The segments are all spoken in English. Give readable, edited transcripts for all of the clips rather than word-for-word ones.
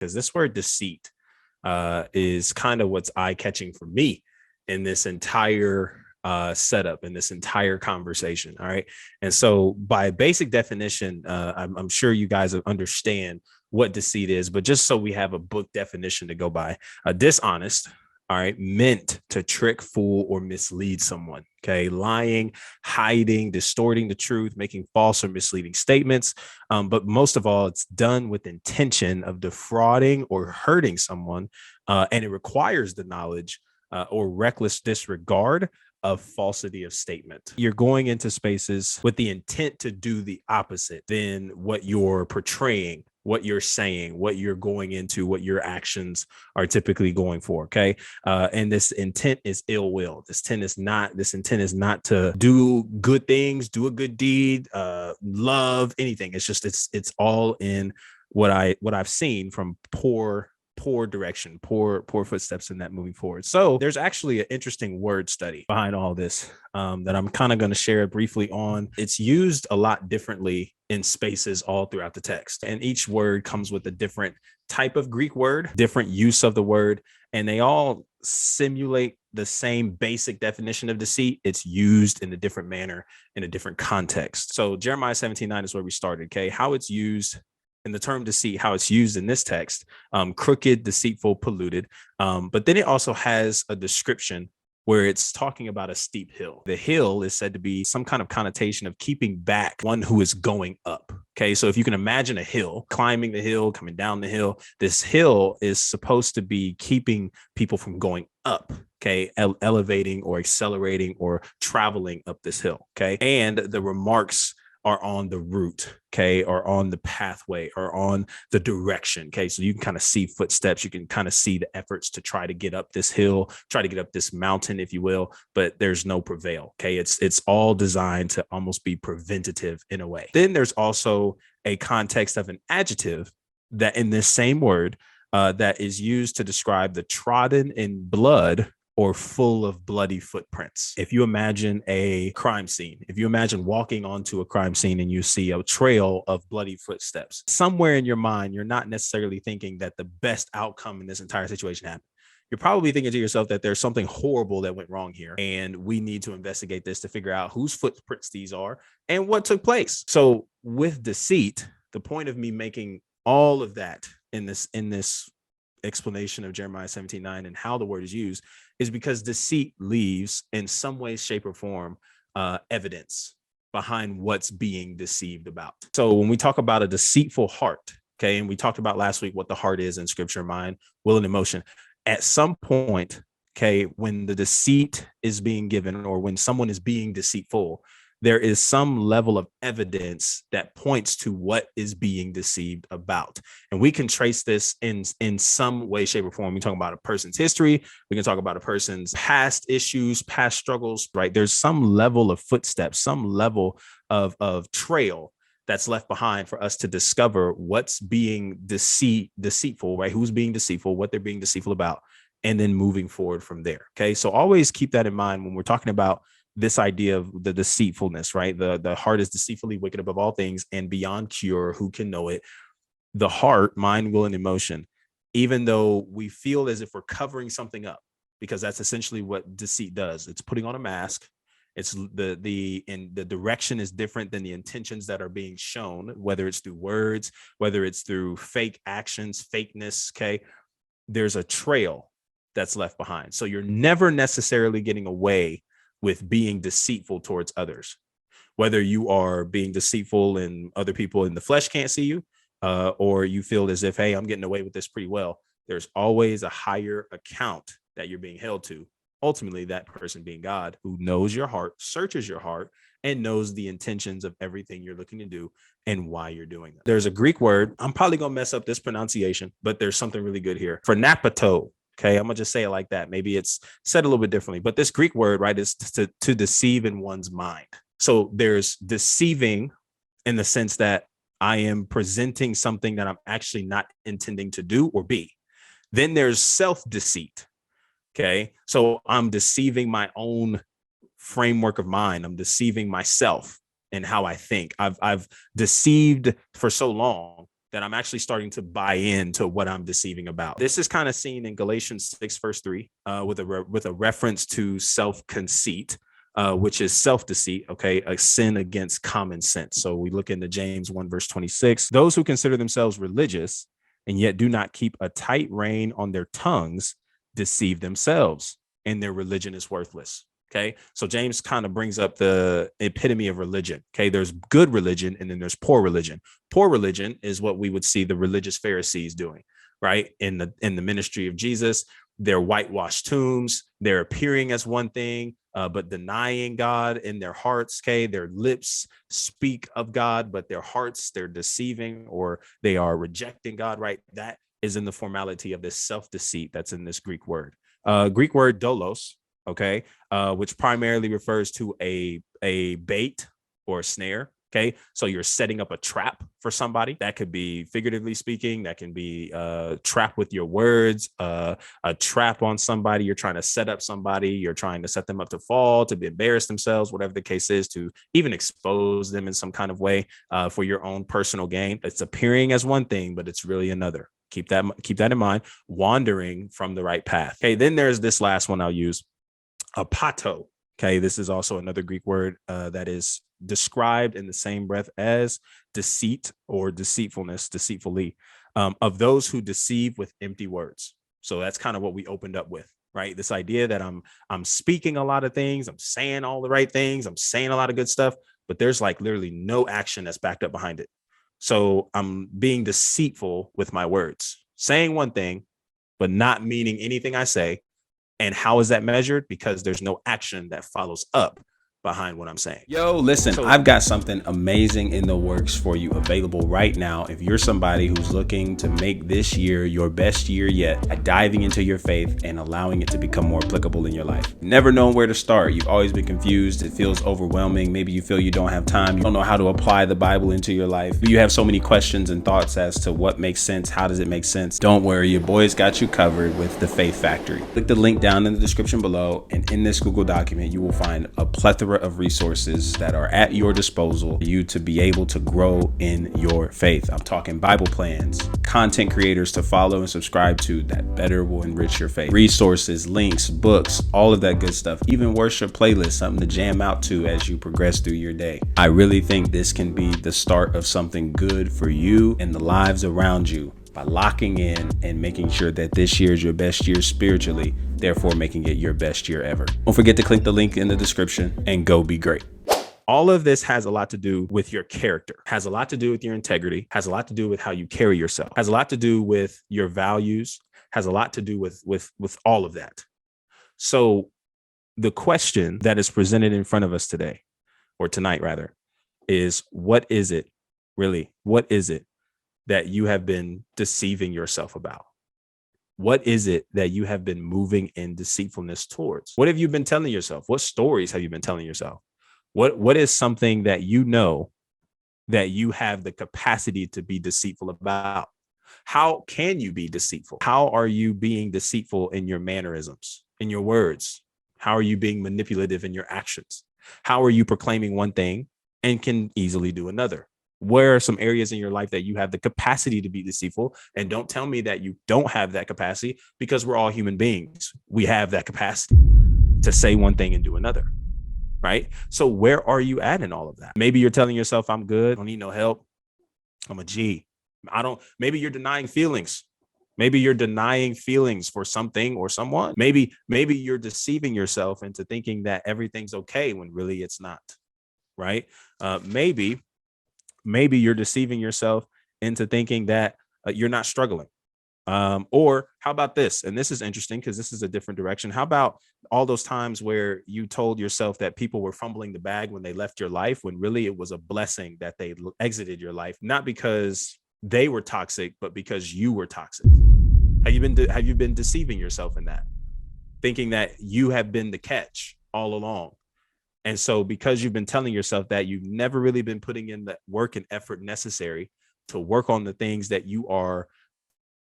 because this word deceit is kind of what's eye-catching for me in this entire setup, in this entire conversation. All right. And so by basic definition, I'm sure you guys understand what deceit is, but just so we have a book definition to go by, dishonest, all right, meant to trick, fool, or mislead someone. Okay. Lying, hiding, distorting the truth, making false or misleading statements. But most of all, it's done with intention of defrauding or hurting someone. And it requires the knowledge or reckless disregard of falsity of statement. You're going into spaces with the intent to do the opposite than what you're portraying, what you're saying, what you're going into, what your actions are typically going for. Okay. And this intent is ill will. This intent is not to do good things, do a good deed, love anything. It's all in what I've seen from poor direction, poor footsteps in that moving forward. So there's actually an interesting word study behind all this that I'm kind of going to share briefly on. It's used a lot differently in spaces all throughout the text. And each word comes with a different type of Greek word, different use of the word, and they all simulate the same basic definition of deceit. It's used in a different manner, in a different context. So Jeremiah 17:9 is where we started, okay? How it's used in the term deceit, how it's used in this text, crooked, deceitful, polluted. But then it also has a description where it's talking about a steep hill. The hill is said to be some kind of connotation of keeping back one who is going up. Okay, so if you can imagine a hill, climbing the hill, coming down the hill, this hill is supposed to be keeping people from going up. Okay, elevating or accelerating or traveling up this hill. Okay, and the remarks are on the route, okay, or on the pathway or on the direction. Okay, so you can kind of see footsteps, you can kind of see the efforts to try to get up this hill, try to get up this mountain, if you will, but there's no prevail. Okay, it's all designed to almost be preventative in a way. Then there's also a context of an adjective that in this same word that is used to describe the trodden in blood or full of bloody footprints. If you imagine a crime scene, if you imagine walking onto a crime scene and you see a trail of bloody footsteps, somewhere in your mind, you're not necessarily thinking that the best outcome in this entire situation happened. You're probably thinking to yourself that there's something horrible that went wrong here, and we need to investigate this to figure out whose footprints these are and what took place. So with deceit, the point of me making all of that in this explanation of Jeremiah 17:9 and how the word is used is because deceit leaves in some way, shape, or form evidence behind what's being deceived about. So when we talk about a deceitful heart, okay, and we talked about last week what the heart is in scripture: mind, will, and emotion. At some point, okay, when the deceit is being given or when someone is being deceitful, there is some level of evidence that points to what is being deceived about. And we can trace this in some way, shape, or form. We talk about a person's history. We can talk about a person's past issues, past struggles, right? There's some level of footsteps, some level of trail that's left behind for us to discover what's being deceitful, right? Who's being deceitful, what they're being deceitful about, and then moving forward from there. Okay. So always keep that in mind when we're talking about this idea of the deceitfulness, right? The heart is deceitfully wicked above all things and beyond cure. Who can know it? The heart, mind, will, and emotion, even though we feel as if we're covering something up, because that's essentially what deceit does. It's putting on a mask. It's the direction is different than the intentions that are being shown, whether it's through words, whether it's through fake actions, fakeness. Okay. There's a trail that's left behind. So you're never necessarily getting away with being deceitful towards others, whether you are being deceitful and other people in the flesh can't see you, or you feel as if, hey, I'm getting away with this pretty well. There's always a higher account that you're being held to. Ultimately, that person being God, who knows your heart, searches your heart, and knows the intentions of everything you're looking to do and why you're doing it. There's a Greek word. I'm probably going to mess up this pronunciation, but there's something really good here. Phronapato. Okay, I'm going to just say it like that. Maybe it's said a little bit differently, but this Greek word, right, is to deceive in one's mind. So there's deceiving in the sense that I am presenting something that I'm actually not intending to do or be. Then there's self-deceit. Okay, so I'm deceiving my own framework of mind. I'm deceiving myself and how I think. I've deceived for so long that I'm actually starting to buy into what I'm deceiving about. This is kind of seen in Galatians 6, verse 3, with a reference to self-conceit, which is self-deceit, okay, a sin against common sense. So we look into James 1, verse 26. Those who consider themselves religious and yet do not keep a tight rein on their tongues deceive themselves, and their religion is worthless. Okay. So James kind of brings up the epitome of religion. Okay. There's good religion and then there's poor religion. Poor religion is what we would see the religious Pharisees doing, right? In the ministry of Jesus, they're whitewashed tombs. They're appearing as one thing, but denying God in their hearts. Okay. Their lips speak of God, but their hearts, they're deceiving, or they are rejecting God, right? That is in the formality of this self-deceit that's in this Greek word. Greek word dolos, okay, which primarily refers to a bait or a snare. Okay, so you're setting up a trap for somebody. That could be, figuratively speaking, that can be a trap with your words, a trap on somebody. You're trying to set up somebody. You're trying to set them up to fall, to embarrass themselves, whatever the case is, to even expose them in some kind of way for your own personal gain. It's appearing as one thing, but it's really another. Keep that in mind. Wandering from the right path. Okay, then there's this last one I'll use, apato. Okay, this is also another Greek word that is described in the same breath as deceit or deceitfulness, deceitfully, of those who deceive with empty words. So that's kind of what we opened up with, right? This idea that I'm speaking a lot of things, I'm saying all the right things, I'm saying a lot of good stuff, but there's like literally no action that's backed up behind it. So I'm being deceitful with my words, saying one thing, but not meaning anything I say. And how is that measured? Because there's no action that follows up behind what I'm saying. Yo, listen, I've got something amazing in the works for you, available right now. If you're somebody who's looking to make this year your best year yet, by diving into your faith and allowing it to become more applicable in your life. Never known where to start. You've always been confused. It feels overwhelming. Maybe you feel you don't have time. You don't know how to apply the Bible into your life. You have so many questions and thoughts as to what makes sense. How does it make sense? Don't worry, your boy's got you covered with the Faith Factory. Click the link down in the description below, and in this Google document, you will find a plethora of resources that are at your disposal for you to be able to grow in your faith. I'm talking Bible plans, content creators to follow and subscribe to that better will enrich your faith, resources, links, books, all of that good stuff, even worship playlists, something to jam out to as you progress through your day. I really think this can be the start of something good for you and the lives around you, by locking in and making sure that this year is your best year spiritually, therefore making it your best year ever. Don't forget to click the link in the description and go be great. All of this has a lot to do with your character, has a lot to do with your integrity, has a lot to do with how you carry yourself, has a lot to do with your values, has a lot to do with all of that. So the question that is presented in front of us today, or tonight rather, is what is it really? What is it that you have been deceiving yourself about? What is it that you have been moving in deceitfulness towards? What have you been telling yourself? What stories have you been telling yourself? What is something that you know that you have the capacity to be deceitful about? How can you be deceitful? How are you being deceitful in your mannerisms, in your words? How are you being manipulative in your actions? How are you proclaiming one thing and can easily do another? Where are some areas in your life that you have the capacity to be deceitful? And don't tell me that you don't have that capacity, because we're all human beings. We have that capacity to say one thing and do another, right? So where are you at in all of that? Maybe you're telling yourself, I'm good, I don't need no help, I'm a G. Maybe you're denying feelings. Maybe you're denying feelings for something or someone. Maybe you're deceiving yourself into thinking that everything's okay when really it's not, right? Maybe you're deceiving yourself into thinking that you're not struggling. Or how about this? And this is interesting because this is a different direction. How about all those times where you told yourself that people were fumbling the bag when they left your life, when really it was a blessing that they exited your life, not because they were toxic, but because you were toxic? Have you been deceiving yourself in that, thinking that you have been the catch all along? And so because you've been telling yourself that, you've never really been putting in the work and effort necessary to work on the things that you are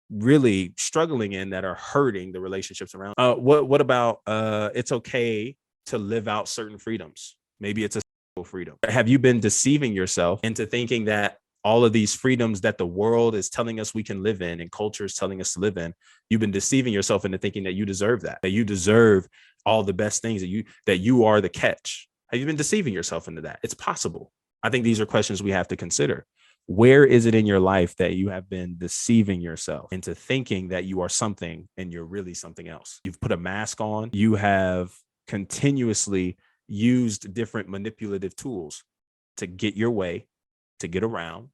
really struggling in, that are hurting the relationships around. What about it's okay to live out certain freedoms? Maybe it's a sexual freedom. Have you been deceiving yourself into thinking that all of these freedoms that the world is telling us we can live in and culture is telling us to live in, you've been deceiving yourself into thinking that you deserve that you deserve all the best things, that you are the catch. Have you been deceiving yourself into that? It's possible. I think these are questions we have to consider. Where is it in your life that you have been deceiving yourself into thinking that you are something and you're really something else? You've put a mask on. You have continuously used different manipulative tools to get your way, to get around,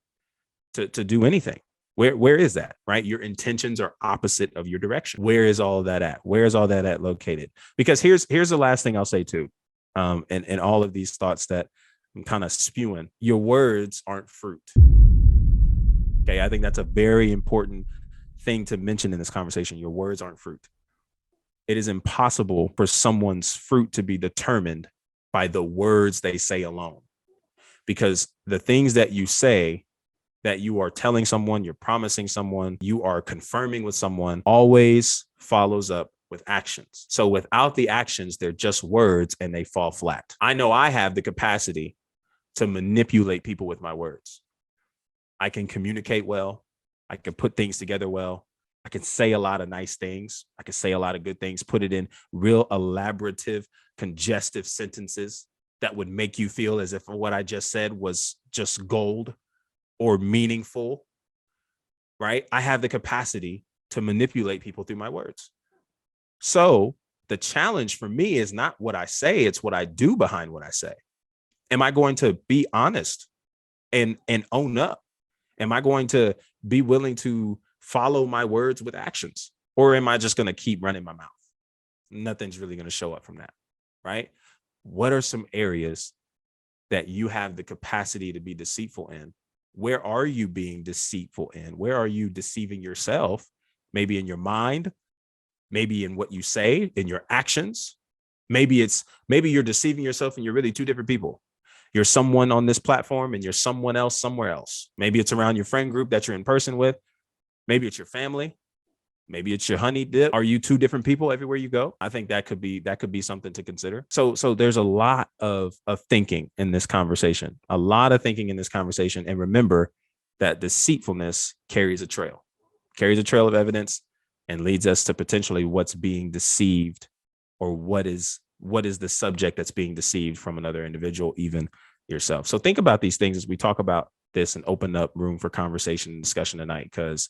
to do anything. Where is that, right? Your intentions are opposite of your direction. Where is all of that at? Where is all that at located? Because here's the last thing I'll say too, and all of these thoughts that I'm kind of spewing. Your words aren't fruit. Okay, I think that's a very important thing to mention in this conversation. Your words aren't fruit. It is impossible for someone's fruit to be determined by the words they say alone, because the things that you say, that you are telling someone, you're promising someone, you are confirming with someone, always follows up with actions. So without the actions, they're just words and they fall flat. I know I have the capacity to manipulate people with my words. I can communicate well. I can put things together well. I can say a lot of nice things. I can say a lot of good things, put it in real elaborative, congestive sentences that would make you feel as if what I just said was just gold or meaningful, right? I have the capacity to manipulate people through my words. So the challenge for me is not what I say, it's what I do behind what I say. Am I going to be honest and own up? Am I going to be willing to follow my words with actions? Or am I just going to keep running my mouth? Nothing's really going to show up from that, right? What are some areas that you have the capacity to be deceitful in? Where are you being deceitful in? Where are you deceiving yourself? Maybe in your mind, maybe in what you say, in your actions. Maybe you're deceiving yourself and you're really two different people. You're someone on this platform and you're someone else somewhere else. Maybe it's around your friend group that you're in person with. Maybe it's your family. Maybe it's your honey dip. Are you two different people everywhere you go? I think that could be something to consider. So there's a lot of thinking in this conversation, And remember that deceitfulness carries a trail of evidence and leads us to potentially what's being deceived, or what is the subject that's being deceived from another individual, even yourself. So think about these things as we talk about this and open up room for conversation and discussion tonight, because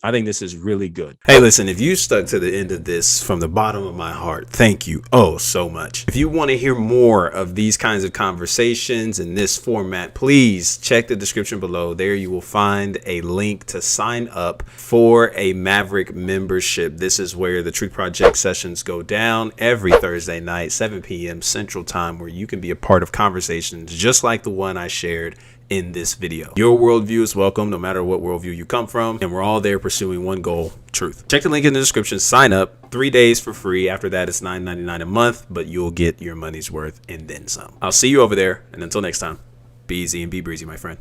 I think this is really good. Hey, listen, if you stuck to the end of this from the bottom of my heart, thank you so much. If you want to hear more of these kinds of conversations in this format, please check the description below. There you will find a link to sign up for a Maverick membership. This is where the Truth Project sessions go down every Thursday night, 7 p.m. Central Time, where you can be a part of conversations just like the one I shared in this video. Your worldview is welcome, no matter what worldview you come from, and we're all there pursuing one goal: truth. Check the link in the description, sign up, 3 days for free. After that, it's $9.99 a month, but you'll get your money's worth and then some. I'll see you over there, and until next time, be easy and be breezy, my friend.